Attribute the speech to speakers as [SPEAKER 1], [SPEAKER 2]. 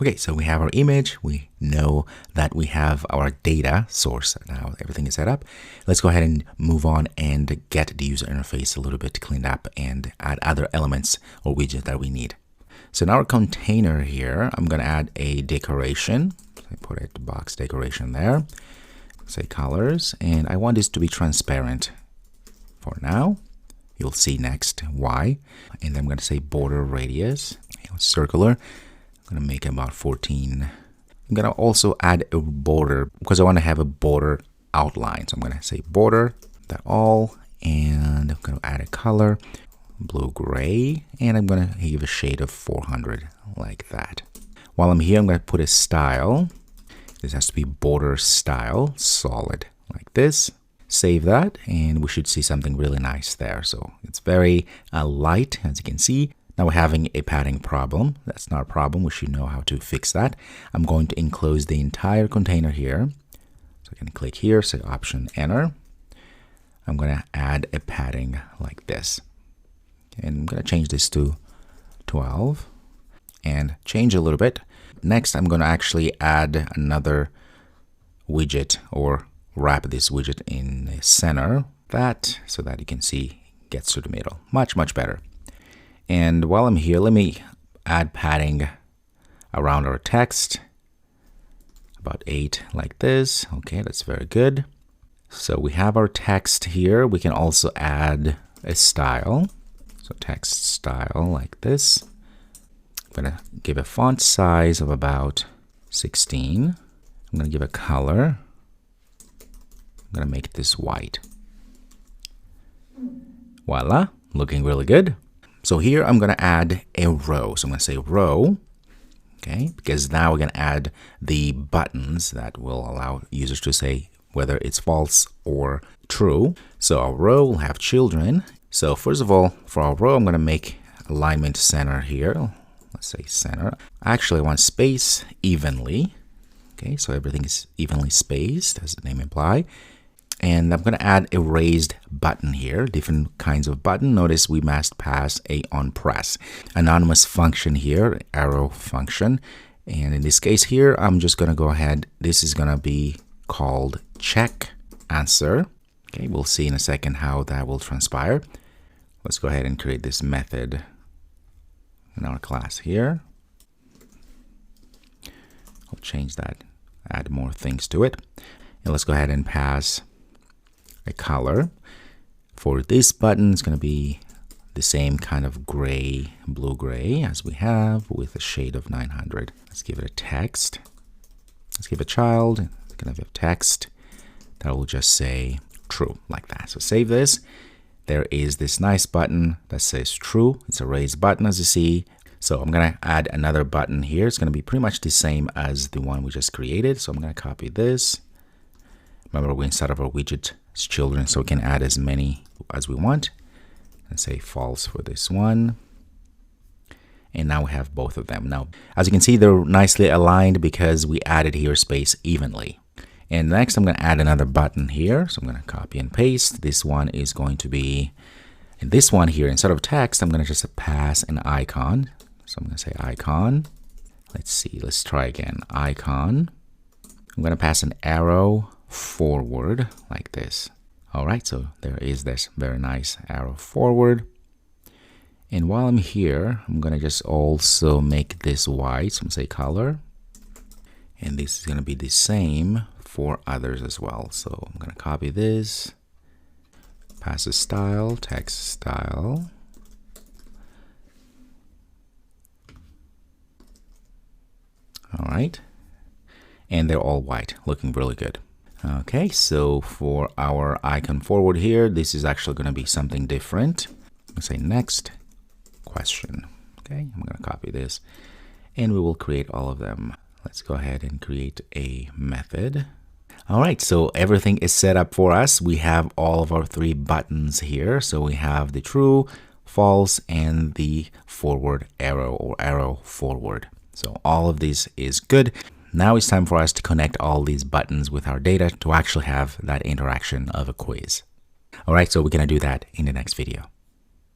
[SPEAKER 1] Okay, so we have our image. We know that we have our data source. Now everything is set up. Let's go ahead and move on and get the user interface a little bit cleaned up and add other elements or widgets that we need. So in our container here, I'm going to add a decoration. I put a box decoration there. Say colors, and I want this to be transparent for now. You'll see next why. And then I'm going to say border radius, circular. I'm going to make it about 14. I'm going to also add a border because I want to have a border outline. So I'm going to say border, that all, and I'm going to add a color, blue gray, and I'm going to give a shade of 400 like that. While I'm here, I'm going to put a style. This has to be border style, solid, like this. Save that, and we should see something really nice there. So it's very light, as you can see. Now we're having a padding problem. That's not a problem. We should know how to fix that. I'm going to enclose the entire container here. So I can click here, say Option Enter. I'm going to add a padding like this. And I'm going to change this to 12 and change a little bit. Next, I'm going to actually add another widget or wrap this widget in the center so that you can see gets to the middle. Much better. And while I'm here, let me add padding around our text, about 8 like this. Okay, that's very good. So we have our text here. We can also add a style. So text style like this. I'm going to give a font size of about 16. I'm going to give a color. I'm going to make this white. Voila, looking really good. So here I'm going to add a row. So I'm going to say row, okay, because now we're going to add the buttons that will allow users to say whether it's false or true. So our row will have children. So first of all, for our row, I'm going to make alignment center here. Let's say center. Actually, I want space evenly. Okay, so everything is evenly spaced, as the name implies. And I'm going to add a raised button here, different kinds of button. Notice we must pass a onPress. Anonymous function here, arrow function. And in this case here, I'm just going to go ahead. This is going to be called check answer. Okay, we'll see in a second how that will transpire. Let's go ahead and create this method in our class here. I'll change that, add more things to it. And let's go ahead and pass a color. For this button, it's going to be the same kind of gray, blue-gray as we have with a shade of 900. Let's give it a text. Let's give a child. It's going to have text that will just say true like that. So save this. There is this nice button that says true. It's a raised button, as you see. So I'm going to add another button here. It's going to be pretty much the same as the one we just created. So I'm going to copy this. Remember, we inside of our widget as children, so we can add as many as we want. And say false for this one. And now we have both of them. Now, as you can see, they're nicely aligned because we added here space evenly. And next, I'm going to add another button here. So I'm going to copy and paste. This one is going to be, and this one here, instead of text, I'm going to just pass an icon. So I'm going to say icon. Let's see, let's try again. Icon. I'm going to pass an arrow forward like this. All right, so there is this very nice arrow forward. And while I'm here, I'm going to just also make this white. So I'm going to say color. And this is going to be the same for others as well. So I'm going to copy this, pass a style, text style. All right. And they're all white, looking really good. Okay, so for our icon forward here, this is actually going to be something different. Let's say next question. Okay, I'm going to copy this and we will create all of them. Let's go ahead and create a method. All right, so everything is set up for us. We have all of our 3 buttons here. So we have the true, false, and the forward arrow or arrow forward. So all of this is good. Now it's time for us to connect all these buttons with our data to actually have that interaction of a quiz. All right, so we're going to do that in the next video.